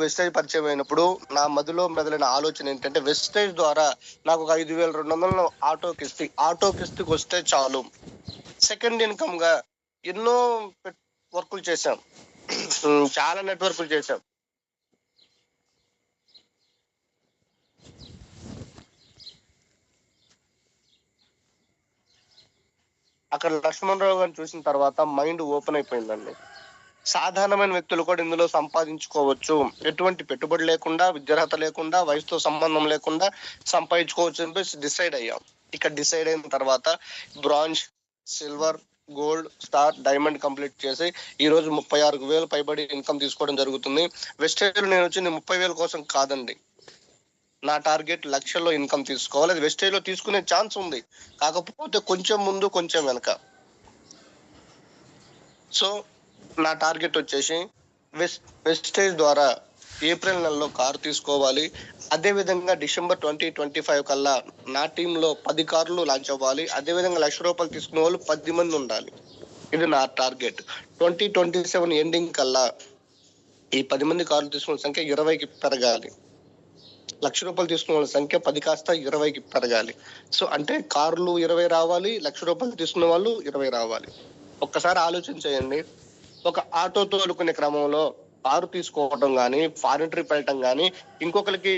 Wastage పరిచయం అయినప్పుడు నా మదిలో మెదలైన ఆలోచన ఏంటంటే, వెస్టేజ్ ద్వారా నాకు ఒక 5,200 ఆటో కిస్తికి వస్తే చాలు. సెకండ్ ఇన్కమ్ గా ఎన్నో వర్కులు చేశాం. చాలా నెట్వర్క్లు చేశాం. అక్కడ లక్ష్మణరావు గారిని చూసిన తర్వాత మైండ్ ఓపెన్ అయిపోయిందండి. సాధారణమైన వ్యక్తులు కూడా ఇందులో సంపాదించుకోవచ్చు, ఎటువంటి పెట్టుబడి లేకుండా, విద్యార్హత లేకుండా, వయసుతో సంబంధం లేకుండా సంపాదించుకోవచ్చు అని డిసైడ్ అయ్యాం. ఇక్కడ డిసైడ్ అయిన తర్వాత bronze, silver, gold, star, diamond complete చేసి ఈ రోజు 36,000 పైబడి ఇన్కమ్ తీసుకోవడం జరుగుతుంది. వెస్టేజ్ నేను వచ్చింది 30,000 కోసం కాదండి. నా టార్గెట్ లక్షల్లో ఇన్కమ్ తీసుకోవాలి. అది వెస్టేజ్ లో తీసుకునే ఛాన్స్ ఉంది, కాకపోతే కొంచెం ముందు కొంచెం వెనక. సో నా టార్గెట్ వచ్చేసి వెస్టేజ్ ద్వారా ఏప్రిల్ నెలలో కారు తీసుకోవాలి. అదేవిధంగా డిసెంబర్ 2025 కల్లా నా టీంలో 10 కార్లు లాంచ్ అవ్వాలి. అదేవిధంగా ₹1,00,000 తీసుకునే వాళ్ళు 10 మంది ఉండాలి. ఇది నా టార్గెట్. 2027 ఎండింగ్ కల్లా ఈ 10 మంది కార్లు తీసుకునే సంఖ్య 20కి పెరగాలి. ₹1,00,000 తీసుకున్న వాళ్ళ సంఖ్య 10 కాస్త 20కి పెరగాలి. సో అంటే కార్లు 20 రావాలి, ₹1,00,000 తీసుకున్న వాళ్ళు 20 రావాలి. ఒక్కసారి ఆలోచించేయండి. ఒక ఆటో తోలుకునే క్రమంలో కారు తీసుకోవడం కానీ, ఫారిన్ ట్రిప్ వెళ్ళటం కానీ, ఇంకొకరికి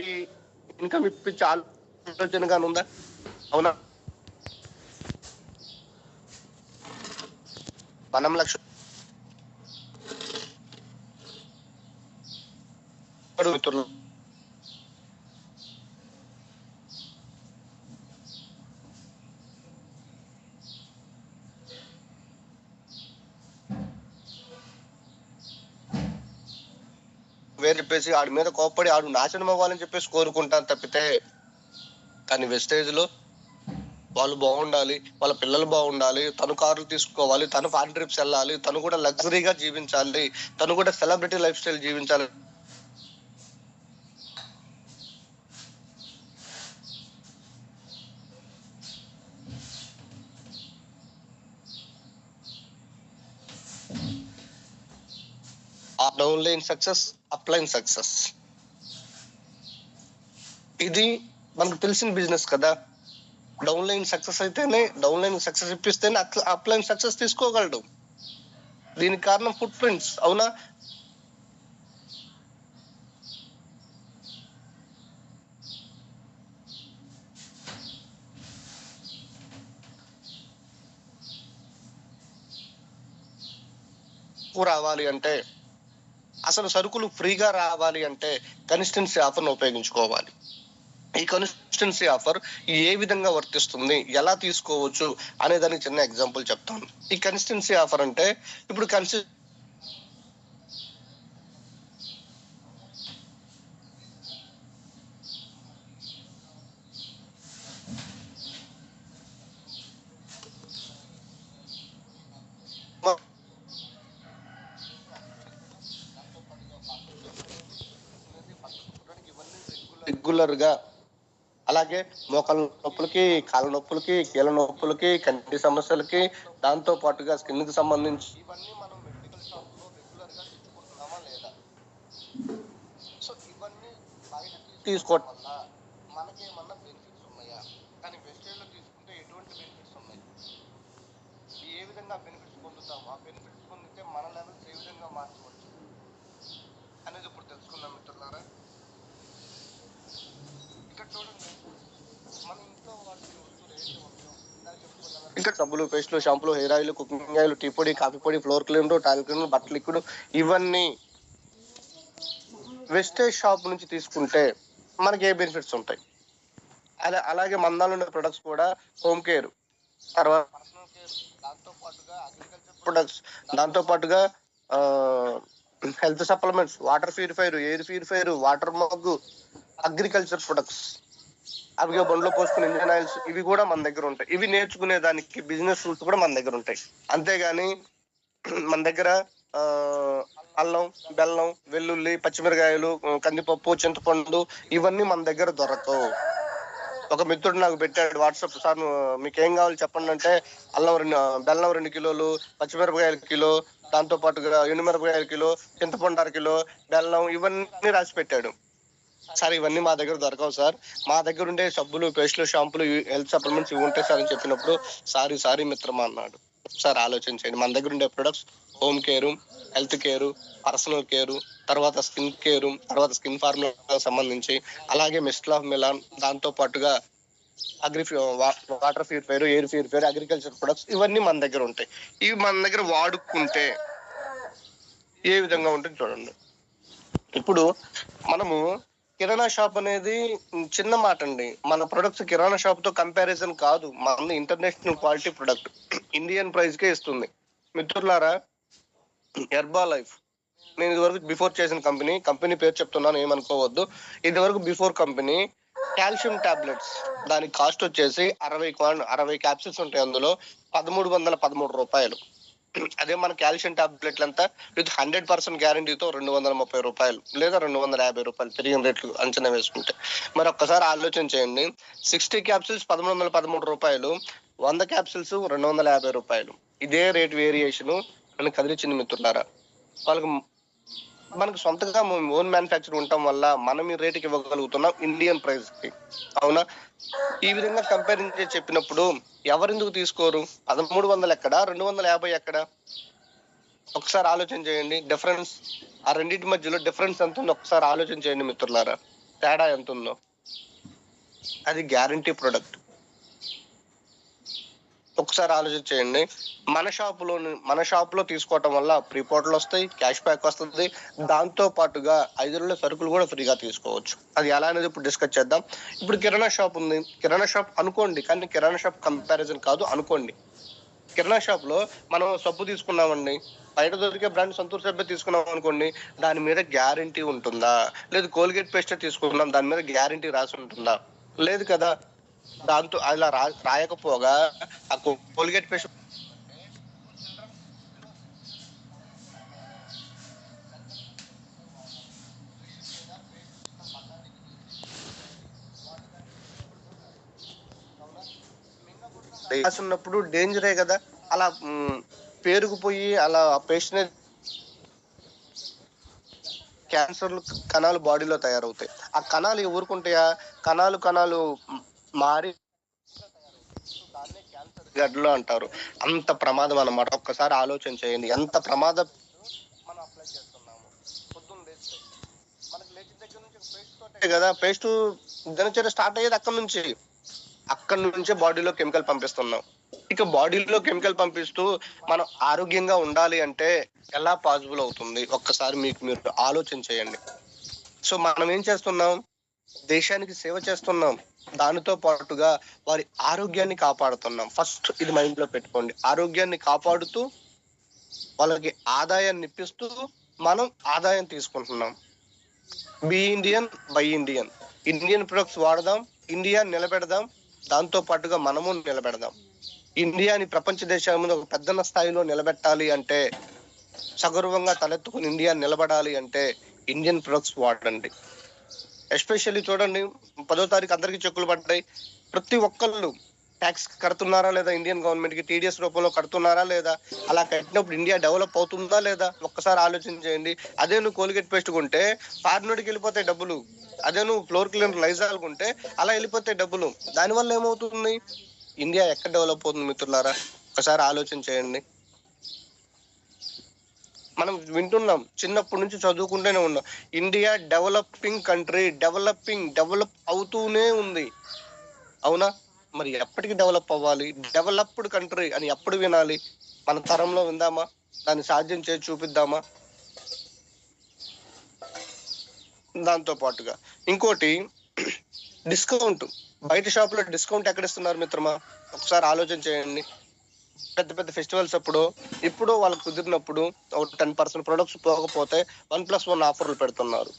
ఇన్కమ్ ఇప్పించే ఆలోచన కానీ ఉందా? అవునా? మనం లక్ష వేరు చెప్పేసి ఆడి మీద కోప్పడి ఆడు నాశనం అవ్వాలని చెప్పేసి కోరుకుంటాను తప్పితే, కానీ వెస్టేజ్ లో వాళ్ళు బాగుండాలి, వాళ్ళ పిల్లలు బాగుండాలి, తను కార్లు తీసుకోవాలి, తను ఫారిన్ ట్రిప్స్ వెళ్ళాలి, తను కూడా లగ్జరీగా జీవించాలి, తను కూడా సెలబ్రిటీ లైఫ్ స్టైల్ జీవించాలి. డౌన్లైన్ సక్సెస్, అప్లైన్ సక్సెస్, ఇది మనకు తెలిసిన బిజినెస్ కదా. డౌన్లైన్ సక్సెస్ అయితేనే, డౌన్లైన్ సక్సెస్ ఇప్పిస్తేనే అప్లైన్ సక్సెస్ తీసుకోగలడు. దీనికి కారణం ఫుట్ ప్రింట్స్. అవునా? రావాలి అంటే, అసలు సరుకులు ఫ్రీగా రావాలి అంటే కన్సిస్టెన్సీ ఆఫర్ను ఉపయోగించుకోవాలి. ఈ కన్సిస్టెన్సీ ఆఫర్ ఏ విధంగా వర్తిస్తుంది, ఎలా తీసుకోవచ్చు అనే దానికి చిన్న ఎగ్జాంపుల్ చెప్తాను. ఈ కన్సిస్టెన్సీ ఆఫర్ అంటే, ఇప్పుడు రెగ్యులర్ గా, అలాగే మోకాళ్ళ నొప్పులకి, కాళ్ళ నొప్పులకి, కీళ్ళ నొప్పులకి, కంటి సమస్యలకి, దాంతో పాటుగా స్కిన్ కి సంబంధించి ఇవన్నీ మనం మెడికల్ షాప్ లో రెగ్యులర్ గా తెచ్చుకుంటున్నామా లేదా? సో ఇవన్నీ బయట తీసుకోవడం వల్ల మనకేమన్నా బెనిఫిట్స్ ఉన్నాయా? కానీ వెస్టేజ్ లో తీసుకుంటే ఎటువంటి బెనిఫిట్స్ ఉన్నాయి, ఏ విధంగా బెనిఫిట్స్ పొందుతాం, ఆ బెనిఫిట్స్ పొందితే మన లెవెల్స్ ఏ విధంగా మార్చవచ్చు అనేది ఇప్పుడు తెలుసుకుందాం మిత్రులారా. ఇక్కడ చూడండి, మన ఇంట్లో వాటికి ఇంకా సబ్బులు, పేస్టులు, షాంపులు, hair oil, cooking oil, tea పొడి, కాఫీ పొడి, ఫ్లోర్ క్లీనర్, టాయిలెట్ క్లీనర్, బట్టల లిక్విడ్, ఇవన్నీ వెస్టేజ్ షాప్ నుంచి తీసుకుంటే మనకి ఏ బెనిఫిట్స్ ఉంటాయి? అలాగే మందాలు ఉండే ప్రొడక్ట్స్ కూడా, హోమ్ కేర్, తర్వాత పర్సనల్ కేర్, దాంతో పాటుగా అగ్రికల్చర్ ప్రొడక్ట్స్, దాంతో పాటుగా health supplements, water purifier, air purifier, water mug, agriculture products, అవిగా బండ్లో పోసుకునే ఇంజన్ ఆయిల్స్, ఇవి కూడా మన దగ్గర ఉంటాయి. ఇవి నేర్చుకునే దానికి బిజినెస్ రూల్స్ కూడా మన దగ్గర ఉంటాయి. అంతేగాని మన దగ్గర అల్లం, బెల్లం, వెల్లుల్లి, పచ్చిమిరకాయలు, కందిపప్పు, చింతపండు, ఇవన్నీ మన దగ్గర దొరకవు. ఒక మిత్రుడు నాకు పెట్టాడు వాట్సాప్, సార్ మీకు ఏం కావాలి చెప్పండి అంటే బెల్లం 2 కిలోలు, పచ్చిమిరపకాయలు కిలో, దాంతో పాటుగా ఎండుమిరపకాయలు కిలో, చింతపండు 1/2 కిలో, బెల్లం, ఇవన్నీ రాసి పెట్టాడు. సార్ ఇవన్నీ మా దగ్గర దొరకవు సార్, మా దగ్గర ఉండే సబ్బులు, పేస్టులు, షాంపులు, హెల్త్ సప్లిమెంట్స్ ఇవి ఉంటాయి సార్ అని చెప్పినప్పుడు, సారీ మిత్రమా అన్నాడు. సార్ ఆలోచించండి, మన దగ్గర ఉండే products home care, health care, personal care, తర్వాత స్కిన్ కేరు, తర్వాత స్కిన్ ఫార్ములా సంబంధించి, అలాగే మిస్టల్ ఆఫ్ మిలాన్, దాంతో పాటుగా water purifier, air purifier, agriculture products, ఇవన్నీ మన దగ్గర ఉంటాయి. ఇవి మన దగ్గర వాడుకుంటే ఏ విధంగా ఉంటుంది చూడండి. ఇప్పుడు మనము కిరాణా షాప్ అనేది చిన్న మాట అండి. మన ప్రొడక్ట్స్ కిరాణా షాప్ తో కంపారిజన్ కాదు, మన international quality product Indian price కే ఇస్తుంది. మిత్రులారా, హెర్బా లైఫ్, నేను ఇదివరకు బిఫోర్ చేసిన కంపెనీ పేరు చెప్తున్నాను, ఏమనుకోవద్దు. ఇదివరకు బిఫోర్ కంపెనీ కాల్షియం టాబ్లెట్స్, దాని కాస్ట్ వచ్చేసి 60 క్యాప్సిల్స్ ఉంటాయి, అందులో 1313 రూపాయలు. అదే మన కాల్షియం టాబ్లెట్లు అంతా విత్ 100% గ్యారంటీతో 230 రూపాయలు లేదా 250 రూపాయలు, పెరిగిన రేట్లు అంచనా వేసుకుంటే. మరి ఒక్కసారి ఆలోచన చేయండి, 60 క్యాప్సిల్స్ 1313 రూపాయలు, 100 క్యాప్సిల్స్ 250 రూపాయలు. ఇదే రేట్ వేరియేషన్ మనకు కదిలించింది మిత్రులారా. మనకు సొంతగా ఓన్ మ్యానుఫ్యాక్చర్ ఉండటం వల్ల మనం ఈ రేటుకి ఇవ్వగలుగుతున్నాం ఇండియన్ ప్రైస్ కి, అవునా? ఈ విధంగా కంపేరింగ్ చేసి చెప్పినప్పుడు ఎవరెందుకు తీసుకోరు? 1300 ఎక్కడ, 250 ఎక్కడ? ఒకసారి ఆలోచన చేయండి. డిఫరెన్స్, ఆ రెండింటి మధ్యలో డిఫరెన్స్ ఎంత ఉందో ఒకసారి ఆలోచన చేయండి మిత్రులారా, తేడా ఎంత ఉందో. అది గ్యారంటీ ప్రొడక్ట్. ఒకసారి ఆలోచన చేయండి. మన షాప్ లో తీసుకోవటం వల్ల ప్రీపోర్ట్లు వస్తాయి, క్యాష్ బ్యాక్ వస్తుంది, దాంతో పాటుగా 5 రోజుల సరుకులు కూడా ఫ్రీగా తీసుకోవచ్చు. అది ఎలా అనేది ఇప్పుడు డిస్కస్ చేద్దాం. ఇప్పుడు కిరాణా షాప్ ఉంది, కిరాణా షాప్ అనుకోండి, కానీ కిరాణా షాప్ కంపారిజన్ కాదు అనుకోండి. కిరాణా షాప్ లో మనం సబ్బు తీసుకున్నామండి, బయట దొరికే బ్రాండ్ సంతూర్ సబ్బే తీసుకున్నాం అనుకోండి, దాని మీద గ్యారంటీ ఉంటుందా? లేదు కోల్గేట్ పేస్ట్ తీసుకున్నాం, దాని మీద గ్యారంటీ రాసి ఉంటుందా? లేదు కదా. దాంతో అలా రాయకపోగా ఆ కోల్గేట్ పేస్ట్ ఉన్నప్పుడు డేంజరే కదా. అలా పేరుకుపోయి అలా పేస్ట్ క్యాన్సర్ కణాలు బాడీలో తయారవుతాయి. ఆ కణాలు ఊరుకుంటాయా? కణాలు మారి గడ్డలో అంటారు. అంత ప్రమాదం అన్నమాట. ఒక్కసారి ఆలోచన చేయండి, ఎంత ప్రమాదం మనం అప్లై చేస్తున్నాము. పొద్దున్న లేస్తే మనకి లేచిన దగ్గర నుంచి పేస్ట్ తోటే కదా, పేస్ట్ దినచర్య స్టార్ట్ అయ్యేది అక్కడ నుంచే బాడీలో కెమికల్ పంపిస్తున్నాం. ఇక బాడీలో కెమికల్ పంపిస్తూ మనం ఆరోగ్యంగా ఉండాలి అంటే ఎలా పాసిబుల్ అవుతుంది? ఒక్కసారి మీరు ఆలోచన చేయండి. సో మనం ఏం చేస్తున్నాం? దేశానికి సేవ చేస్తున్నాం, దానితో పాటుగా వారి ఆరోగ్యాన్ని కాపాడుతున్నాం. ఫస్ట్ ఇది మైండ్ లో పెట్టుకోండి. ఆరోగ్యాన్ని కాపాడుతూ వాళ్ళకి ఆదాయాన్ని ఇప్పిస్తూ మనం ఆదాయం తీసుకుంటున్నాం. Be Indian, buy Indian. Indian products వాడదాం, ఇండియా నిలబెడదాం, దాంతో పాటుగా మనము నిలబెడదాం. ఇండియాని ప్రపంచ దేశాల ముందు ఒక పెద్దన్న స్థాయిలో నిలబెట్టాలి అంటే, సగర్వంగా తలెత్తుకుని ఇండియా నిలబడాలి అంటే ఇండియన్ ప్రొడక్ట్స్ వాడండి. ఎస్పెషల్లీ చూడండి, 10వ తారీఖు అందరికీ చెక్కులు పడ్డాయి. ప్రతి ఒక్కళ్ళు ట్యాక్స్ కడుతున్నారా లేదా? ఇండియన్ గవర్నమెంట్ కి టీడీఎస్ రూపంలో కడుతున్నారా లేదా? అలా కట్టినప్పుడు ఇండియా డెవలప్ అవుతుందా లేదా? ఒక్కసారి ఆలోచన చేయండి. అదే నువ్వు కోల్గేట్ పేస్ట్ కొంటే ఫారినర్కి వెళ్ళిపోతాయి డబ్బులు, అదే నువ్వు ఫ్లోర్ క్లీనర్ లైజాల్ కొంటే అలా వెళ్ళిపోతాయి డబ్బులు. దానివల్ల ఏమవుతుంది? ఇండియా ఎక్కడ డెవలప్ అవుతుంది మిత్రులారా? ఒకసారి ఆలోచన చేయండి. మనం వింటున్నాం, చిన్నప్పటి నుంచి చదువుకుంటూనే ఉన్నాం, ఇండియా డెవలపింగ్ కంట్రీ, డెవలప్ అవుతూనే ఉంది, అవునా? మరి ఎప్పటికి డెవలప్ అవ్వాలి? డెవలప్డ్ కంట్రీ అని ఎప్పుడు వినాలి? మన తరంలో విందామా? దాన్ని సాధ్యం చేసి చూపిద్దామా? దాంతో పాటుగా ఇంకోటి, డిస్కౌంట్. బయట షాప్ లో డిస్కౌంట్ ఎక్కడ ఇస్తున్నారు మిత్రమా? ఒకసారి ఆలోచన చేయండి. పెద్ద పెద్ద ఫెస్టివల్స్ అప్పుడు, ఇప్పుడు వాళ్ళకి కుదిరినప్పుడు ఒక 10% ప్రొడక్ట్స్ పోకపోతే 1+1 ఆఫర్లు పెడుతున్నారు.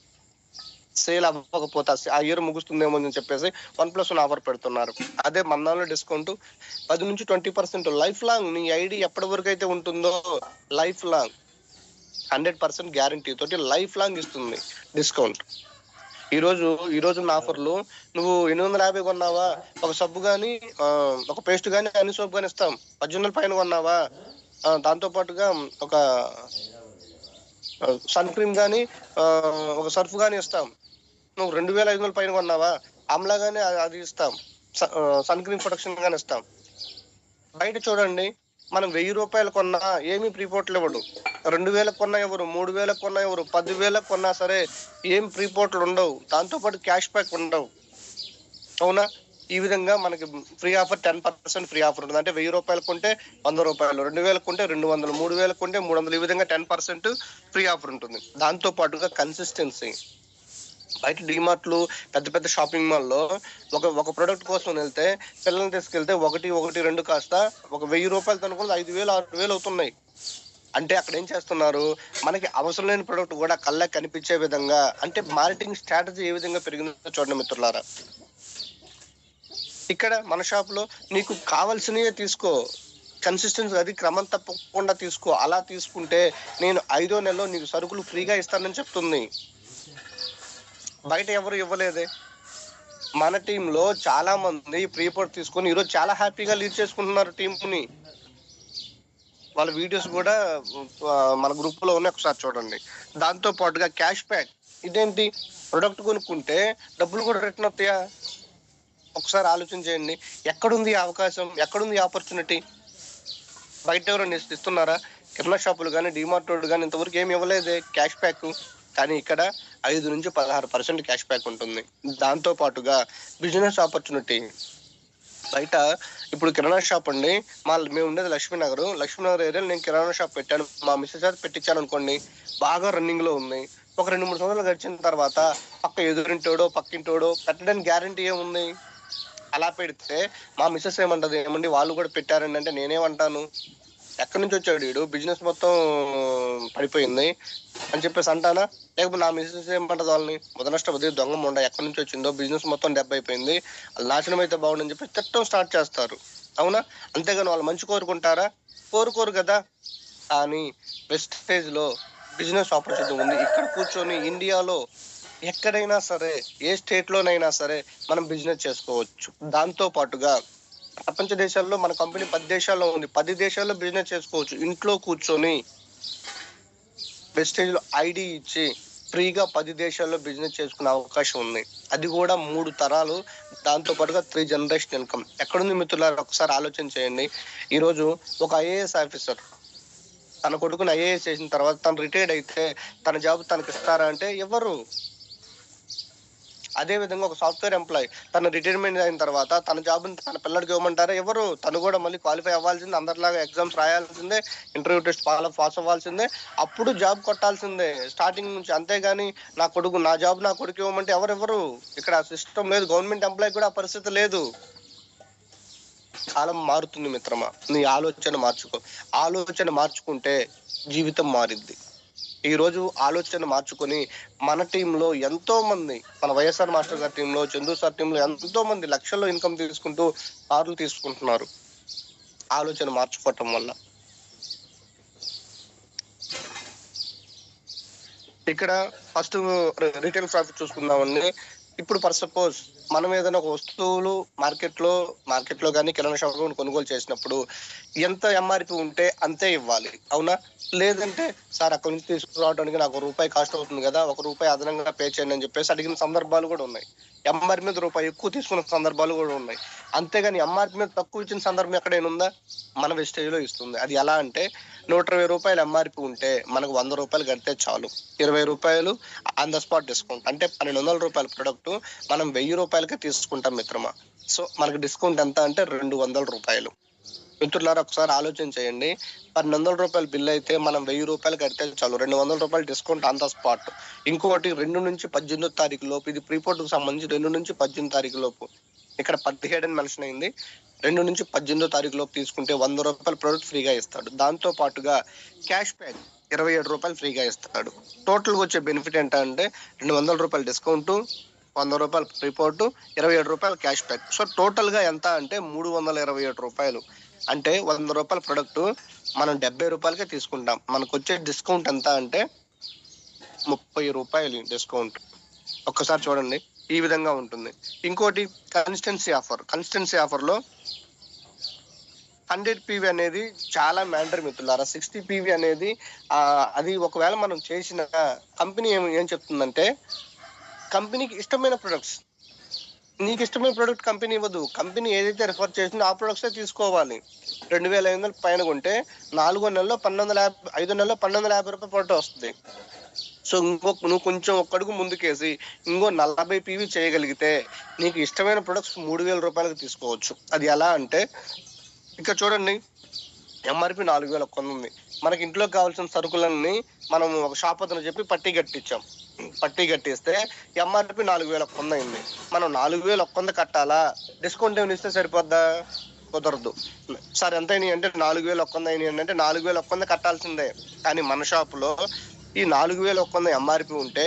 సేల్ అవ్వకపోతే ఆ ఇయర్ ముగుస్తుందేమో అని చెప్పేసి 1+1 ఆఫర్ పెడుతున్నారు. అదే మన్నాలో డిస్కౌంట్ 10 నుంచి 20% లైఫ్ లాంగ్. నీ ఐడి ఎప్పటి వరకు అయితే ఉంటుందో లైఫ్ లాంగ్ 100% గ్యారంటీ తోటి లైఫ్ లాంగ్ ఇస్తుంది డిస్కౌంట్. ఈ రోజు నా ఆఫర్లు నువ్వు 850 కొన్నావా, ఒక సబ్బు గానీ ఒక పేస్ట్ గానీ అన్ని సోప్ గానీ ఇస్తాం. 1800 పైన కొన్నావా దాంతో పాటుగా ఒక సన్ క్రీమ్ గానీ ఒక సర్ఫ్ గానీ ఇస్తాం. నువ్వు 2500 పైన కొన్నావా ఆమ్లా గానీ అది ఇస్తాం. సన్ క్రీమ్ ప్రొటెక్షన్ గానీ ఇస్తాం. బయట చూడండి, మనం 1000 రూపాయలు కొన్నా ఏమీ ప్రీపోర్ట్లు ఇవ్వడు. 2000 కొన్నా ఎవరు, 3000 కొన్నా ఎవరు, 10,000 కొన్నా సరే ఏం ప్రీపోర్ట్లు ఉండవు. దాంతో పాటు క్యాష్ బ్యాక్ ఉండవు. అవునా? ఈ విధంగా మనకి ఫ్రీ ఆఫర్ 10% ఫ్రీ ఆఫర్ ఉంటుంది. అంటే 1000 రూపాయలు కొంటే 100 రూపాయలు, 2000 కొంటే 200, 3000 కొంటే 300, ఈ విధంగా 10% ఫ్రీ ఆఫర్ ఉంటుంది. దాంతో పాటుగా కన్సిస్టెన్సీ. బయట డిమార్ట్లు, పెద్ద పెద్ద షాపింగ్ మాల్లో ఒక ప్రొడక్ట్ కోసం వెళ్తే పిల్లల్ని తీసుకెళ్తే ఒకటి 2 కాస్త ఒక 1000 రూపాయలు అనుకుని 5,000, 6,000 అవుతున్నాయి. అంటే అక్కడ ఏం చేస్తున్నారు, మనకి అవసరం లేని ప్రొడక్ట్ కూడా కళ్ళకి కనిపించే విధంగా, అంటే మార్కెటింగ్ స్ట్రాటజీ ఏ విధంగా పెరిగిందో చూడండి మిత్రులారా. ఇక్కడ మన షాప్ లో నీకు కావాల్సినవే తీసుకో, కన్సిస్టెన్సీ అది క్రమం తప్పకుండా తీసుకో. అలా తీసుకుంటే నేను 5వ నెలలో నీకు సరుకులు ఫ్రీగా ఇస్తానని చెప్తుంది. బయట ఎవరు ఇవ్వలేదే. మన టీంలో చాలా మంది ప్రీపోర్ట్ తీసుకొని ఈరోజు చాలా హ్యాపీగా లీడ్ చేసుకుంటున్నారు టీంని. వాళ్ళ వీడియోస్ కూడా మన గ్రూప్ లో ఉన్నాయి, ఒకసారి చూడండి. దాంతో పాటుగా క్యాష్ బ్యాక్. ఇదేంటి, ప్రొడక్ట్ కొనుక్కుంటే డబ్బులు కూడా రిటర్న్ వస్తాయా? ఒకసారి ఆలోచన చేయండి. ఎక్కడుంది అవకాశం, ఎక్కడుంది ఆపర్చునిటీ? బయట ఎవరైనా ఇస్తున్నారా? కిరాణా షాపులు కానీ, డిమార్ట్ కానీ ఇంతవరకు ఏమి ఇవ్వలేదే క్యాష్ బ్యాక్. కానీ ఇక్కడ 5 నుంచి 16% క్యాష్ బ్యాక్ ఉంటుంది. దాంతో పాటుగా బిజినెస్ ఆపర్చునిటీ. బయట ఇప్పుడు కిరాణా షాప్ అండి, మేము ఉండేది లక్ష్మీనగర్ ఏరియాలో నేను కిరాణా షాప్ పెట్టాను. మా మిస్సెస్ అయితే పెట్టించాను అనుకోండి, బాగా రన్నింగ్ లో ఉంది. ఒక 2-3 సంవత్సరాలు గడిచిన తర్వాత పక్క ఎదురింటోడో పక్కింటోడో పెట్టడానికి గ్యారంటీ ఏముంది? అలా పెడితే మా మిస్సెస్ ఏమంటది, ఏమండి వాళ్ళు కూడా పెట్టారండి అంటే నేనేమంటాను, ఎక్కడి నుంచి వచ్చాడు వీడు, బిజినెస్ మొత్తం పడిపోయింది అని చెప్పేసి అంటానా? లేకపోతే నా మిస్సెస్ ఏమంటది, వాళ్ళని మొదనష్టపతి దొంగ మొండ ఎక్కడి నుంచి వచ్చిందో, బిజినెస్ మొత్తం దెబ్బ అయిపోయింది, వాళ్ళు నాశనం అయితే బాగుండని చెప్పి తిట్టడం స్టార్ట్ చేస్తారు. అవునా? అంతేగాని వాళ్ళు మంచి కోరుకుంటారా? కోరుకోరు కదా. కానీ వెస్టేజ్ లో బిజినెస్ ఆపర్చునిటీ ఉంది. ఇక్కడ కూర్చొని ఇండియాలో ఎక్కడైనా సరే, ఏ స్టేట్ లోనైనా సరే మనం బిజినెస్ చేసుకోవచ్చు. దాంతో పాటుగా ప్రపంచ దేశాల్లో మన కంపెనీ 10 దేశాల్లో ఉంది, 10 దేశాల్లో బిజినెస్ చేసుకోవచ్చు. ఇంట్లో కూర్చొని వెస్టేజ్ లో ఐడి ఇచ్చి ఫ్రీగా 10 దేశాల్లో బిజినెస్ చేసుకునే అవకాశం ఉంది. అది కూడా 3 తరాలు, దాంతో పాటుగా 3 జనరేషన్ ఇన్కమ్. ఎక్కడుంది మిత్రులారా? ఒకసారి ఆలోచన చేయండి. ఈ రోజు ఒక ఐఏఎస్ ఆఫీసర్ తన కొడుకుని ఐఏఎస్ చేసిన తర్వాత తను రిటైర్డ్ అయితే తన జాబ్ తనకి ఇస్తారా అంటే ఎవరు? అదే విధంగా ఒక సాఫ్ట్వేర్ ఎంప్లాయ్ తన రిటైర్మెంట్ అయిన తర్వాత తన జాబ్ తన పిల్లడికి ఇవ్వమంటారా? ఎవరు? తను కూడా మళ్ళీ క్వాలిఫై అవ్వాల్సిందే, అందరిలాగా ఎగ్జామ్స్ రాయాల్సిందే, ఇంటర్వ్యూ టెస్ట్ పాస్ అవ్వాల్సిందే, అప్పుడు జాబ్ కొట్టాల్సిందే స్టార్టింగ్ నుంచి. అంతేగాని నా జాబ్ నా కొడుకు ఇవ్వమంటే ఎవరెవరు? ఇక్కడ సిస్టమ్ లేదు. గవర్నమెంట్ ఎంప్లాయ్ కూడా ఆ పరిస్థితి లేదు. కాలం మారుతుంది మిత్రమా, నీ ఆలోచన మార్చుకో. ఆలోచన మార్చుకుంటే జీవితం మారిద్ది. ఈ రోజు ఆలోచన మార్చుకొని మన టీంలో ఎంతో మంది, మన వైఎస్ఆర్ మాస్టర్ గారి టీంలో, చందు సార్ టీంలో ఎంతో మంది లక్షల్లో ఇన్కమ్ తీసుకుంటూ కార్లు తీసుకుంటున్నారు ఆలోచన మార్చుకోవటం వల్ల. ఇక్కడ ఫస్ట్ రిటైల్ ప్రాఫిట్ చూసుకుందామండి. ఇప్పుడు ఫర్ సపోజ్ మనం ఏదైనా ఒక వస్తువులు మార్కెట్ లో కానీ కిరాణా షాప్ లో కొనుగోలు చేసినప్పుడు ఎంత ఎంఆర్పి ఉంటే అంతే ఇవ్వాలి. అవునా? లేదంటే సార్ అక్కడి నుంచి తీసుకురావడానికి నాకు ₹1 కాస్ట్ అవుతుంది కదా, ₹1 అదనంగా పే చేయండి అని చెప్పేసి అడిగిన సందర్భాలు కూడా ఉన్నాయి. ఎంఆర్పి మీద ₹1 ఎక్కువ తీసుకున్న సందర్భాలు కూడా ఉన్నాయి. అంతేగాని ఎంఆర్పి మీద తక్కువ ఇచ్చిన సందర్భం ఎక్కడైనా ఉందా? మన వెస్టేజ్ లో ఇస్తుంది. అది ఎలా అంటే ₹120 ఎంఆర్పి ఉంటే మనకు ₹100 కడితే చాలు, ₹20 ఆన్ ద స్పాట్ డిస్కౌంట్. అంటే ₹1,200 ప్రొడక్ట్ మనం ₹1000 తీసుకుంటాం మిత్రమా. సో మనకి డిస్కౌంట్ ఎంత అంటే ₹200. మిత్రులారా ఒకసారి ఆలోచన చేయండి. ₹1,200 బిల్ అయితే మనం ₹1000 కడితే చాలు, ₹200 డిస్కౌంట్ ఆన్ ద స్పాట్. ఇంకొకటి 2 నుంచి 18వ తారీఖు లోపు, ఇది ప్రీపోర్ట్ కు సంబంధించి 2 నుంచి 18 తారీఖు లోపు, ఇక్కడ 17 అని మెన్షన్ అయింది. 2 నుంచి 18వ తారీఖు లోపు తీసుకుంటే ₹100 ప్రొడక్ట్ ఫ్రీగా ఇస్తాడు. దాంతో పాటుగా క్యాష్ బ్యాక్ ₹27 ఫ్రీగా ఇస్తాడు. టోటల్ వచ్చే బెనిఫిట్ ఏంటంటే ₹200 discount, ₹100 ప్రీపోర్ట్, ₹27 cash back. So total గా ఎంత అంటే ₹327. అంటే ₹100 ప్రొడక్ట్ మనం ₹70కే తీసుకుంటాం. మనకు వచ్చే డిస్కౌంట్ ఎంత అంటే ₹30 డిస్కౌంట్. ఒక్కసారి చూడండి, ఈ విధంగా ఉంటుంది. ఇంకోటి కన్సిస్టెన్సీ ఆఫర్లో 100 పీవీ అనేది చాలా మ్యాండరీ మిత్రులారా. 60 పీవీ అనేది అది ఒకవేళ మనం చేసిన కంపెనీ ఏం చెప్తుందంటే, కంపెనీకి ఇష్టమైన ప్రొడక్ట్స్, నీకు ఇష్టమైన ప్రొడక్ట్ కంపెనీ ఇవ్వదు. కంపెనీ ఏదైతే రిఫర్ చేసిందో ఆ ప్రొడక్ట్సే తీసుకోవాలి. 2500 పైన కొంటే 4 నెలల్లో 1250, 5 నెలల్లో 1250 రూపాయలు ప్రొడక్ట్ వస్తుంది. సో నువ్వు కొంచెం ఒక్కడుగు ముందుకేసి ఇంకో 40 పీవీ చేయగలిగితే నీకు ఇష్టమైన ప్రొడక్ట్స్ 3000 రూపాయలకు తీసుకోవచ్చు. అది ఎలా అంటే, ఇక్కడ చూడండి, ఎంఆర్పి 4100 ఉంది. మనకి ఇంట్లో కావాల్సిన సరుకులన్నీ మనం ఒక షాప్ అతను చెప్పి పట్టీ కట్టిస్తే ఎంఆర్పి 4100 అయింది. మనం 4100 కట్టాలా, డిస్కౌంట్ ఏమైనా ఇస్తే సరిపోద్దా? కుదరదు. సార్ ఎంత అయినాయి అంటే 4100 అయినాయి అంటే 4100 కట్టాల్సిందే. కానీ మన షాపులో ఈ 4100 ఎంఆర్పి ఉంటే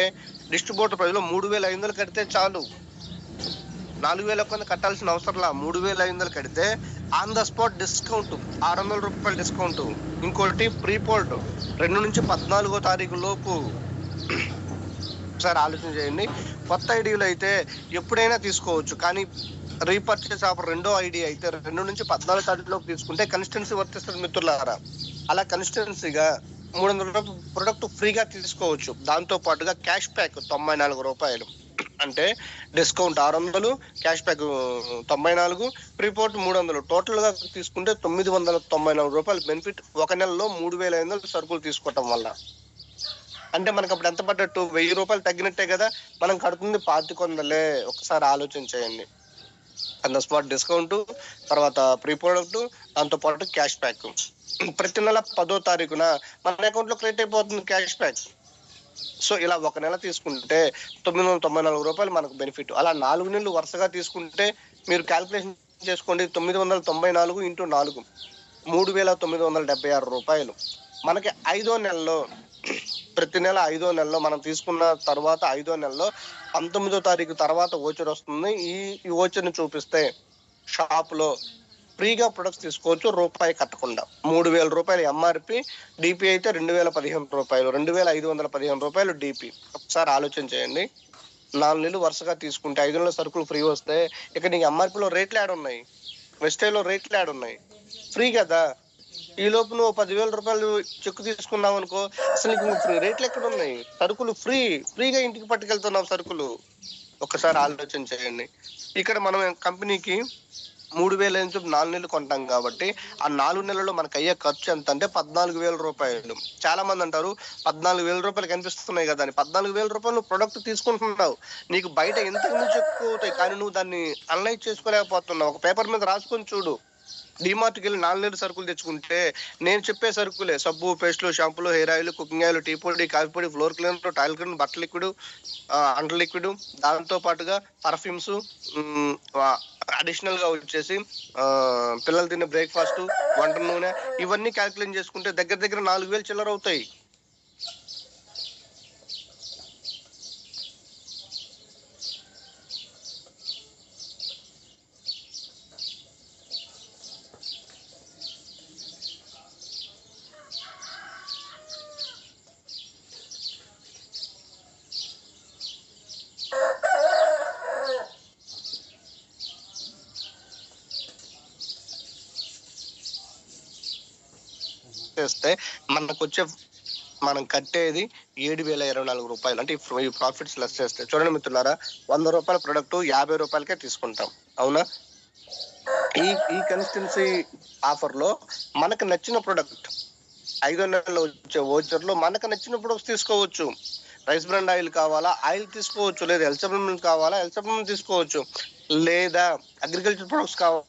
డిస్ట్రిబ్యూటర్ ప్రైస్ లో 3500 కడితే చాలు. 4100 కట్టాల్సిన అవసరంలా. 3500 కడితే ఆన్ ద స్పాట్ డిస్కౌంట్ 600 రూపాయలు డిస్కౌంట్. ఇంకోటి ప్రీపోల్డ్ 2 నుంచి 14వ తారీఖు లోపు. ఒకసారి ఆలోచన చేయండి. కొత్త ఐడీలు అయితే ఎప్పుడైనా తీసుకోవచ్చు, కానీ రీపర్చేస్ ఆఫర్ రెండో ఐడి అయితే 2 నుంచి 14వ తారీఖు లోపు తీసుకుంటే కన్సిస్టెన్సీ వర్తిస్తుంది మిత్రులారా. అలా కన్సిస్టెన్సీగా 300 రూపాయలు ప్రొడక్ట్ ఫ్రీగా తీసుకోవచ్చు. దాంతో పాటుగా క్యాష్ బ్యాక్ 94 రూపాయలు, అంటే డిస్కౌంట్ 600, క్యాష్ బ్యాక్ 94, ప్రీపోర్ట్ 300, టోటల్ గా తీసుకుంటే 994 రూపాయలు బెనిఫిట్. ఒక నెలలో 3500 సరుకులు తీసుకోవటం వల్ల. అంటే మనకు అప్పుడు ఎంత పడ్డట్టు? 1000 రూపాయలు తగ్గినట్టే కదా. మనం కడుతుంది 2500. ఒకసారి ఆలోచన చేయండి. అంత స్పాట్ డిస్కౌంట్, తర్వాత ప్రీ ప్రొడక్ట్, దాంతో పాటు క్యాష్ బ్యాక్. ప్రతి నెల 10వ తారీఖున మన అకౌంట్ లో క్రెడిట్ అయిపోతుంది క్యాష్ బ్యాక్. సో ఇలా ఒక నెల తీసుకుంటే 994 రూపాయలు మనకు బెనిఫిట్. అలా 4 నెలలు వరుసగా తీసుకుంటే మీరు క్యాల్కులేషన్ చేసుకోండి. 994 ఇంటూ 4, 3976 రూపాయలు. మనకి 5వ నెలలో, ప్రతి నెల 5వ నెలలో మనం తీసుకున్న తర్వాత 5వ నెలలో 19వ తారీఖు తర్వాత ఓచర్ వస్తుంది. ఈ ఓచర్ని చూపిస్తే షాప్ లో ఫ్రీగా ప్రొడక్ట్స్ తీసుకోవచ్చు రూపాయి కట్టకుండా. 3000 రూపాయలు ఎంఆర్పి, డిపి అయితే 2015 రూపాయలు, 2515 రూపాయలు డిపి. ఒకసారి ఆలోచన చేయండి. 4 నెలలు వరుసగా తీసుకుంటే 5 నెలల సరుకులు ఫ్రీ వస్తే ఇక నీకు ఎంఆర్పిలో రేట్లు యాడ్ ఉన్నాయి, వెస్టైల్లో రేట్లు యాడ్ ఉన్నాయి, ఫ్రీ కదా. ఈ లోపు నువ్వు 10,000 రూపాయలు చెక్కు తీసుకున్నావు అనుకో, అసలు నీకు రేట్లు ఎక్కడ ఉన్నాయి? సరుకులు ఫ్రీగా ఇంటికి పట్టుకెళ్తున్నావు సరుకులు. ఒకసారి ఆలోచన చేయండి. ఇక్కడ మనం కంపెనీకి 3000 నుంచి 4 నెలలు కొంటాం కాబట్టి ఆ 4 నెలల్లో మనకు అయ్యే ఖర్చు ఎంత అంటే 14,000 రూపాయలు. చాలా మంది అంటారు 14,000 రూపాయలు కనిపిస్తున్నాయి కదా అని. 14,000 రూపాయలు ప్రొడక్ట్ తీసుకుంటున్నావు, నీకు బయట ఎంతకు మించి ఎక్కువ అవుతాయి, కానీ నువ్వు దాన్ని అనలైజ్ చేసుకోలేకపోతున్నావు. ఒక పేపర్ మీద రాసుకొని చూడు. డిమార్ట్కి వెళ్ళి 4 నెలలు సరుకులు తెచ్చుకుంటే నేను చెప్పే సరుకులే: సబ్బు, పేస్టులు, షాంపులు, hair oil, cooking oil, tea పొడి, కాఫీ పొడి, ఫ్లోర్ క్లీనర్, టాయిలెట్ క్లీనర్, బట్టల లిక్విడ్, అండర్ లిక్విడ్, దాంతో పాటుగా పర్ఫ్యూమ్స్, అడిషనల్ గా వచ్చేసి పిల్లలు తినే బ్రేక్ఫాస్ట్, వంట నూనె, ఇవన్నీ క్యాల్కులేట్ చేసుకుంటే దగ్గర 4,000 చిల్లర అవుతాయి. చేస్తే మనం కట్టేది 7,024 రూపాయలు. అంటే ఈ ప్రాఫిట్స్ లెస్ చేస్తే చూడండి మిత్రులారా, 100 రూపాయల ప్రొడక్ట్ 50 రూపాయలకే తీసుకుంటాం, అవునా? ఈ కన్సిస్టెన్సీ ఆఫర్ లో మనకు నచ్చిన ప్రొడక్ట్ 5వ నెలలో వచ్చే ఓచర్ లో మనకు నచ్చిన ప్రొడక్ట్స్ తీసుకోవచ్చు. రైస్ బ్రాండ్ ఆయిల్ కావాలా, ఆయిల్ తీసుకోవచ్చు. లేదా హెల్త్ సప్లిమెంట్ కావాలా, హెల్త్ సప్లిమెంట్ తీసుకోవచ్చు. లేదా అగ్రికల్చర్ ప్రొడక్ట్స్ కావాలి,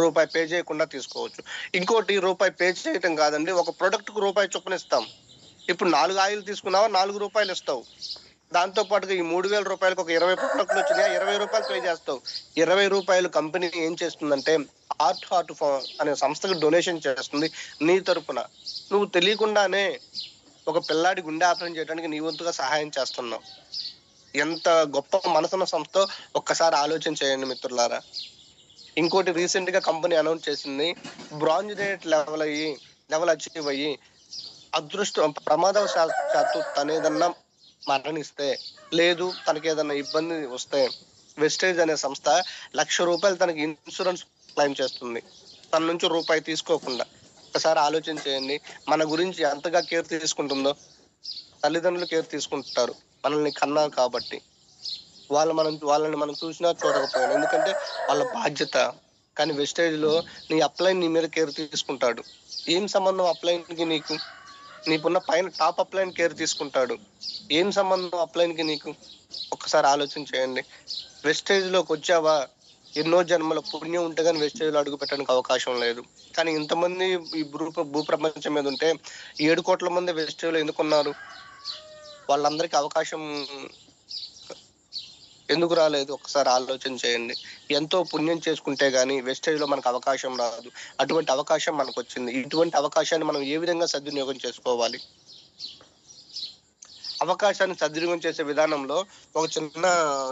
రూపాయి పే చేయకుండా తీసుకోవచ్చు. ఇంకోటి, రూపాయి పే చేయటం కాదండి, ఒక ప్రొడక్ట్ కు రూపాయి చొప్పున ఇస్తాం. ఇప్పుడు 4 ఆయిల్ తీసుకున్నావా 4 రూపాయలు ఇస్తావు. దాంతో పాటుగా ఈ 3,000 రూపాయలకు ఒక 20 ప్రొడక్ట్లు వచ్చినాయా 20 రూపాయలు పే చేస్తావు. 20 రూపాయలు కంపెనీ ఏం చేస్తుందంటే హార్ట్ అనే సంస్థకు డొనేషన్ చేస్తుంది నీ తరపున. నువ్వు తెలియకుండానే ఒక పిల్లాడి గుండె ఆపరేషన్ చేయడానికి నీ వంతుగా సహాయం చేస్తున్నావు. ఎంత గొప్ప మనసున్న సంస్థ ఒక్కసారి ఆలోచన చేయండి మిత్రులారా. ఇంకోటి, రీసెంట్ గా కంపెనీ అనౌన్స్ చేసింది, బ్రాంజ్ రేట్ లెవెల్ అచీవ్ అయ్యి ప్రమాదవశాత్తు తనేదన్నా మరణిస్తే, లేదు తనకి ఏదన్నా ఇబ్బంది వస్తే వెస్టేజ్ అనే సంస్థ ₹1,00,000 తనకి ఇన్సూరెన్స్ క్లెయిమ్ చేస్తుంది, తన నుంచి రూపాయి తీసుకోకుండా. ఒకసారి ఆలోచన చేయండి, మన గురించి ఎంతగా కేర్ తీసుకుంటుందో. తల్లిదండ్రులు కేర్ తీసుకుంటారు, మనల్ని కన్నారు కాబట్టి. వాళ్ళని మనం చూసినా చూడకపోయినా, ఎందుకంటే వాళ్ళ బాధ్యత. కానీ వెస్టేజ్ లో నీ అప్లైన్ నీ మీద కేర్ తీసుకుంటాడు. ఏం సంబంధం అప్లైన్ కి నీకు? నీకున్న పైన టాప్ అప్లైన్ కేర్ తీసుకుంటాడు, ఏం సంబంధం అప్లైన్ కి నీకు? ఒక్కసారి ఆలోచన చేయండి. వెస్టేజ్ లోకి వచ్చావా, ఎన్నో జన్మల పుణ్యం ఉంటే కానీ వెస్టేజ్ లో అడుగు పెట్టడానికి అవకాశం లేదు. కానీ ఇంతమంది ఈ భూప్రపంచం మీద ఉంటే 7 కోట్ల మంది వెస్టేజ్ లో ఎందుకున్నారు? వాళ్ళందరికీ అవకాశం ఎందుకు రాలేదు? ఒకసారి ఆలోచన చేయండి. ఎంతో పుణ్యం చేసుకుంటే గానీ వెస్టేజ్ లో మనకు అవకాశం రాదు. అటువంటి అవకాశం మనకు వచ్చింది. ఇటువంటి అవకాశాన్ని మనం ఏ విధంగా సద్వినియోగం చేసుకోవాలి? అవకాశాన్ని సద్వినియోగం చేసే విధానంలో ఒక చిన్న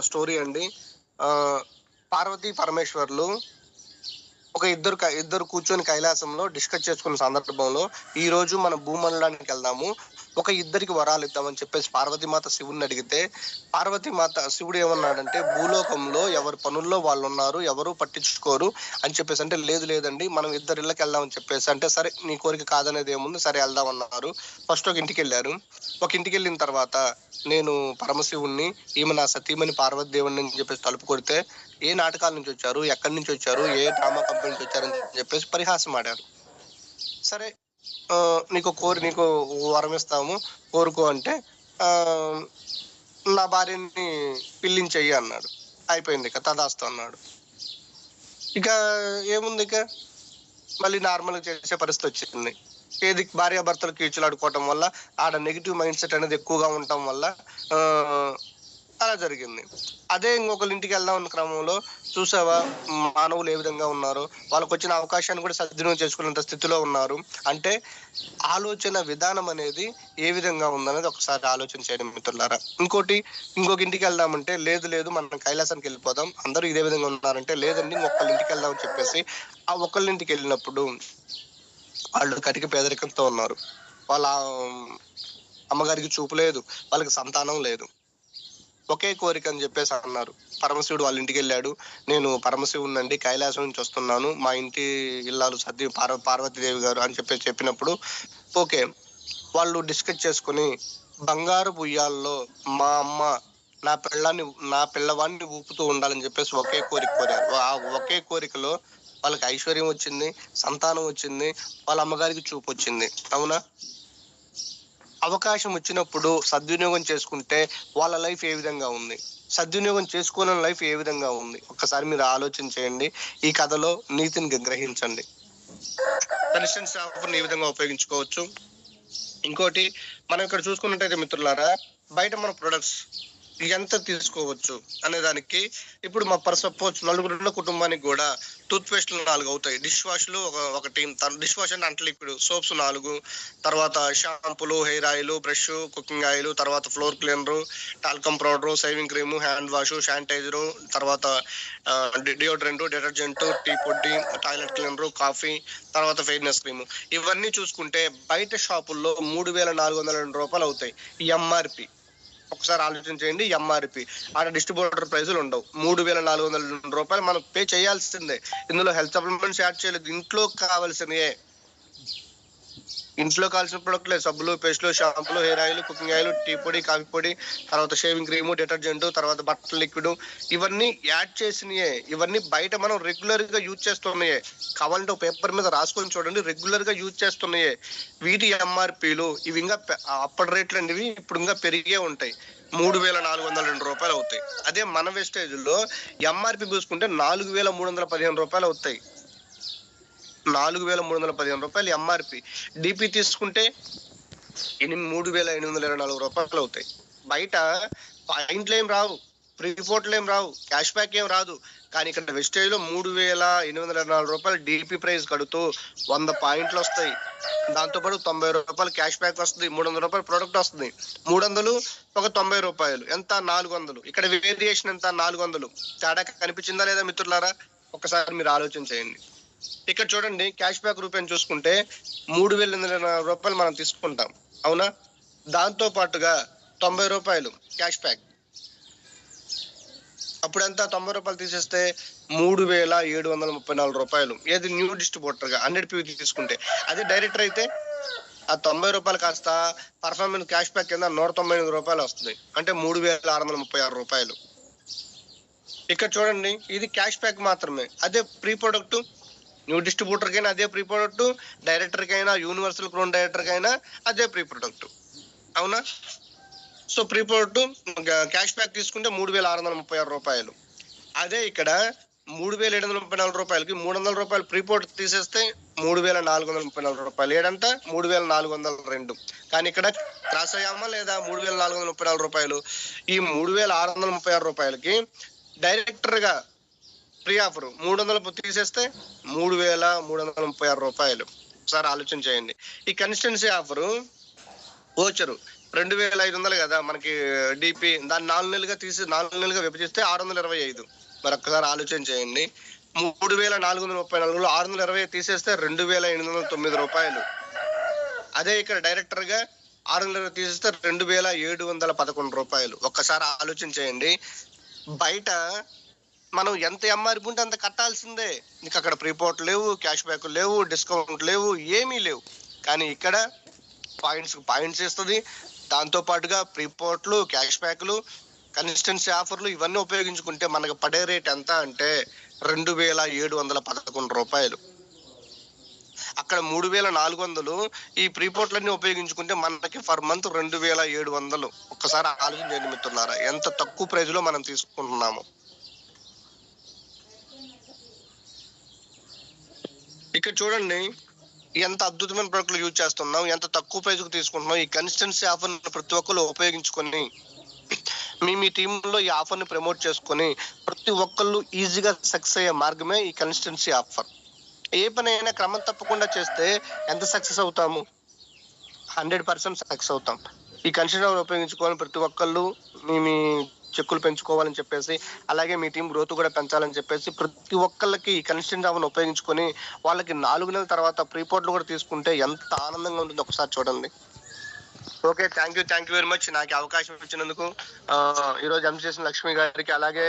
స్టోరీ అండి. పార్వతీ పరమేశ్వర్లు ఇద్దరు కూర్చొని కైలాసంలో డిస్కస్ చేసుకున్న సందర్భంలో, ఈ రోజు మనం భూమండలానికి వెళ్దాము, ఇద్దరికి వరాలు ఇద్దామని చెప్పేసి పార్వతీమాత శివుడిని అడిగితే, పార్వతీమాత శివుడు ఏమన్నాడంటే, భూలోకంలో ఎవరి పనుల్లో వాళ్ళు ఉన్నారు, ఎవరు పట్టించుకోరు అని చెప్పేసి అంటే, లేదండి మనం ఇద్దరు ఇళ్ళకి వెళ్దామని చెప్పేసి అంటే, సరే నీ కోరిక కాదనేది ఏముంది, సరే వెళ్దాం అన్నారు. ఫస్ట్ ఒక ఇంటికి వెళ్ళారు. ఒక ఇంటికి వెళ్ళిన తర్వాత, నేను పరమశివుణ్ణి, ఈమె నా సతీమణి పార్వతీ దేవుణ్ణి అని చెప్పేసి తలుపు కొడితే, ఏ నాటకాల నుంచి వచ్చారు, ఎక్కడి నుంచి వచ్చారు, ఏ డ్రామా కంపెనీ నుంచి వచ్చారని చెప్పేసి పరిహాసం ఆడారు. సరే నీకు వరం ఇస్తాము, కోరుకో అంటే, నా భార్యని పిల్లించెయ్యి అన్నాడు. అయిపోయింది, ఇక తదాస్తు అన్నాడు. ఇక ఏముంది, ఇక మళ్ళీ నార్మల్గా చేసే పరిస్థితి వచ్చింది. ఏది భార్యాభర్తలు కీచులాడుకోవటం వల్ల, ఆడ నెగిటివ్ మైండ్ సెట్ అనేది ఎక్కువగా ఉండటం వల్ల అలా జరిగింది. అదే ఇంకొకరి ఇంటికి వెళ్దాం అన్న క్రమంలో చూసావా మానవులు ఏ విధంగా ఉన్నారు, వాళ్ళకు వచ్చిన అవకాశాన్ని కూడా సద్వినియోగం చేసుకునేంత స్థితిలో ఉన్నారు. అంటే ఆలోచన విధానం అనేది ఏ విధంగా ఉందనేది ఒకసారి ఆలోచన చేయడం మిత్రులారా. ఇంకొక ఇంటికి వెళ్దామంటే, లేదు మనం కైలాసానికి వెళ్ళిపోదాం, అందరూ ఇదే విధంగా ఉన్నారంటే, లేదండి ఇంకొకళ్ళ ఇంటికి వెళ్దాం అని చెప్పేసి ఆ ఒకళ్ళ ఇంటికి వెళ్ళినప్పుడు వాళ్ళు కటిక పేదరికంతో ఉన్నారు. వాళ్ళ అమ్మగారికి చూపు లేదు, వాళ్ళకి సంతానం లేదు. ఒకే కోరిక అని చెప్పేసి అన్నారు. పరమశివుడు వాళ్ళ ఇంటికి వెళ్ళాడు. నేను పరమశివుడు అండి, కైలాసం నుంచి వస్తున్నాను, మా ఇంటి ఇల్లాలు పార్వతీదేవి గారు అని చెప్పినప్పుడు, ఓకే వాళ్ళు డిస్కస్ చేసుకుని, బంగారు ఉయ్యాల్లో మా అమ్మ నా పిల్లవాడిని ఊపుతూ ఉండాలని చెప్పేసి ఒకే కోరిక కోరారు. ఆ ఒకే కోరికలో వాళ్ళకి ఐశ్వర్యం వచ్చింది, సంతానం వచ్చింది, వాళ్ళ అమ్మగారికి చూపు వచ్చింది. అవునా? అవకాశం వచ్చినప్పుడు సద్వినియోగం చేసుకుంటే వాళ్ళ లైఫ్ ఏ విధంగా ఉంది, సద్వినియోగం చేసుకోని లైఫ్ ఏ విధంగా ఉంది, ఒక్కసారి మీరు ఆలోచన చేయండి. ఈ కథలో నీతిని గ్రహించండి. కనెక్షన్స్ ఆఫర్ ఈ విధంగా ఉపయోగించుకోవచ్చు. ఇంకోటి, మనం ఇక్కడ చూసుకున్నట్టయితే మిత్రులారా, బయట మన ప్రొడక్ట్స్ ఎంత తీసుకోవచ్చు అనే దానికి, ఇప్పుడు మా సపోజ్ నలుగురున్న కుటుంబానికి కూడా టూత్ పేస్ట్లు 4 అవుతాయి, డిష్ వాష్లు ఒక టీమ్, డిష్ వాష్ అంటే లిక్విడ్ సోప్స్ 4, తర్వాత షాంపూలు, hair oil, brush, cooking oil, తర్వాత floor cleaner, talcum powder, shaving cream, hand wash, sanitiser, తర్వాత డియోడ్రెంట్, డిటర్జెంట్, టీ పొడి, టాయిలెట్ క్లీనరు, కాఫీ, తర్వాత ఫెయిర్నెస్ క్రీము. ఇవన్నీ చూసుకుంటే బయట షాపుల్లో ₹3,402 అవుతాయి ఎంఆర్పి. ఒకసారి ఆలోచన చేయండి. ఎంఆర్పి ఆడ డిస్ట్రిబ్యూటర్ ప్రైజులు ఉండవు. ₹3,402 మనం పే చేయాల్సిందే. ఇందులో హెల్త్ సప్లిమెంట్స్ యాడ్ చేయలేదు. ఇంట్లో కావాల్సిన ప్రొడక్ట్లే, సబ్బులు, పేస్టులు, షాంపులు, hair oil, cooking oil, tea పొడి, కాఫీ పొడి, తర్వాత షేవింగ్ క్రీము, డిటర్జెంట్, తర్వాత బట్టల లిక్విడ్, ఇవన్నీ యాడ్ చేసినయే. ఇవన్నీ బయట మనం రెగ్యులర్ గా యూజ్ చేస్తున్నాయే. కావాలంటే పేపర్ మీద రాసుకొని చూడండి, రెగ్యులర్ గా యూజ్ చేస్తున్నాయే. వీటి ఎంఆర్పీలు ఇవి ఇంకా అప్పటి రేట్లు అండి, ఇవి ఇప్పుడు ఇంకా పెరిగే ఉంటాయి. ₹3,402 అవుతాయి. అదే మన వెస్టేజ్ లో ఎంఆర్పి చూసుకుంటే ₹4,315 అవుతాయి. ₹4,315 ఎంఆర్పి. డిపి తీసుకుంటే ₹3,824 అవుతాయి. బయట పాయింట్లు ఏం రావు, ఫ్రీ పోర్ట్లు ఏం రావు, క్యాష్ బ్యాక్ ఏం రాదు. కానీ ఇక్కడ వెస్టేజ్ లో ₹3,824 డిపి ప్రైస్ కడుతూ 100 పాయింట్లు వస్తాయి. దాంతో పాటు ₹90 క్యాష్ బ్యాక్ వస్తుంది, ₹300 ప్రొడక్ట్ వస్తుంది. 300 ఒక ₹90 ఎంత? 400. ఇక్కడ వేరియేషన్ ఎంత? 400. తేడా కనిపించిందా లేదా మిత్రులారా? ఒకసారి మీరు ఆలోచన చేయండి. ఇక్కడ చూడండి క్యాష్ బ్యాక్ రూపాయని చూసుకుంటే 3,800 రూపాయలు మనం తీసుకుంటాం, అవునా? దాంతో పాటుగా 90 రూపాయలు క్యాష్ బ్యాక్. అప్పుడంతా 90 రూపాయలు తీసేస్తే 3,734 రూపాయలు. ఏది న్యూ డిస్ట్రిబ్యూటర్ గా 100 PV తీసుకుంటే. అదే డైరెక్టర్ అయితే ఆ 90 రూపాయలు కాస్త పర్ఫార్మెన్స్ క్యాష్ బ్యాక్ కింద 198 రూపాయలు వస్తుంది. అంటే 3,636 రూపాయలు. ఇక్కడ చూడండి ఇది క్యాష్ బ్యాక్ మాత్రమే. అదే ప్రీ ప్రొడక్ట్ న్యూ డిస్ట్రిబ్యూటర్ కైనా అదే ప్రీ ప్రొడక్ట్, డైరెక్టర్ కైనా యూనివర్సల్ క్రోన్ డైరెక్టర్ కైనా అదే ప్రీ ప్రొడక్ట్, అవునా? So pre product cash back తీసుకుంటే 3,636 రూపాయలు. అదే ఇక్కడ 3,734 రూపాయలకి 300 రూపాయలు ప్రీ ప్రొడక్ట్ తీసేస్తే 3,434 రూపాయలు. ఏడంతా 3,402. కానీ ఇక్కడ క్రాస్ అయ్యామా లేదా? 3,434 రూపాయలు. ఈ 3,636 రూపాయలకి డైరెక్టర్ గా ప్రీ ఆఫర్ 300 తీసేస్తే 3,336 రూపాయలు. ఒకసారి ఆలోచన చేయండి. ఈ కన్సిస్టెన్సీ ఆఫరు ఓచరు 2,500 కదా మనకి డిపి, దాన్ని 4 నెలలుగా తీసి 4 నెలలుగా విభజిస్తే 625. మరి ఒక్కసారి ఆలోచన చేయండి. 3,434లో 620 తీసేస్తే 2,809 రూపాయలు. అదే ఇక్కడ డైరెక్టర్ గా 620 తీసేస్తే 2,711 రూపాయలు. ఒక్కసారి ఆలోచన చేయండి. బయట మనం ఎంత ఎంఆర్పి ఉంటే అంత కట్టాల్సిందే. నీకు అక్కడ ప్రీపోర్ట్ లేవు, క్యాష్ బ్యాక్ లేవు, డిస్కౌంట్ లేవు, ఏమీ లేవు. కానీ ఇక్కడ పాయింట్స్ ఇస్తుంది. దాంతో పాటుగా ప్రీపోర్ట్లు, క్యాష్ బ్యాక్లు, కన్సిస్టెన్సీ ఆఫర్లు ఇవన్నీ ఉపయోగించుకుంటే మనకు పడే రేట్ ఎంత అంటే 2,711 రూపాయలు. అక్కడ 3,400 ఈ ప్రీపోర్ట్లన్నీ ఉపయోగించుకుంటే మనకి ఫర్ మంత్ 2,700. ఒక్కసారి ఆలోచన చేయండి మిత్రులారా, ఎంత తక్కువ ప్రైజ్ లో మనం తీసుకుంటున్నాము. ఇక్కడ చూడండి ఎంత అద్భుతమైన ప్రొడక్ట్లు యూజ్ చేస్తున్నాం, ఎంత తక్కువ ప్రైజ్ కు తీసుకుంటున్నాం. ఈ కన్సిస్టెన్సీ ఆఫర్ ప్రతి ఒక్కరు ఉపయోగించుకొని మీ టీంలో ఈ ఆఫర్ ని ప్రమోట్ చేసుకొని ప్రతి ఒక్కళ్ళు ఈజీగా సక్సెస్ అయ్యే మార్గమే ఈ కన్సిస్టెన్సీ ఆఫర్. ఏ పనైనా క్రమం తప్పకుండా చేస్తే ఎంత సక్సెస్ అవుతాము? 100% సక్సెస్ అవుతాం. ఈ కన్సిస్టెన్సీ ఉపయోగించుకొని ప్రతి ఒక్కళ్ళు మీ చెక్కులు పెంచుకోవాలని చెప్పేసి, అలాగే మీ టీం గ్రోత్ కూడా పెంచాలని చెప్పేసి ప్రతి ఒక్కళ్ళకి ఈ కన్సిస్టెన్సీ ఆఫర్ని ఉపయోగించుకొని వాళ్ళకి 4 నెలల తర్వాత ప్రీపోర్ట్లు కూడా తీసుకుంటే ఎంత ఆనందంగా ఉంటుందో ఒకసారి చూడండి. Okay, thank you very much నాకు అవకాశం ఇచ్చినందుకు. ఈ రోజు ఎంసీఎస్ లక్ష్మి గారికి, అలాగే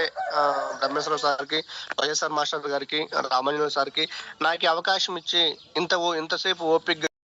బ్రహ్మేశ్వర సార్కి, వైఎస్ఆర్ మాస్టర్ గారికి, రామాంజనేయ సార్కి నాకు అవకాశం ఇచ్చి ఇంతసేపు ఓపిక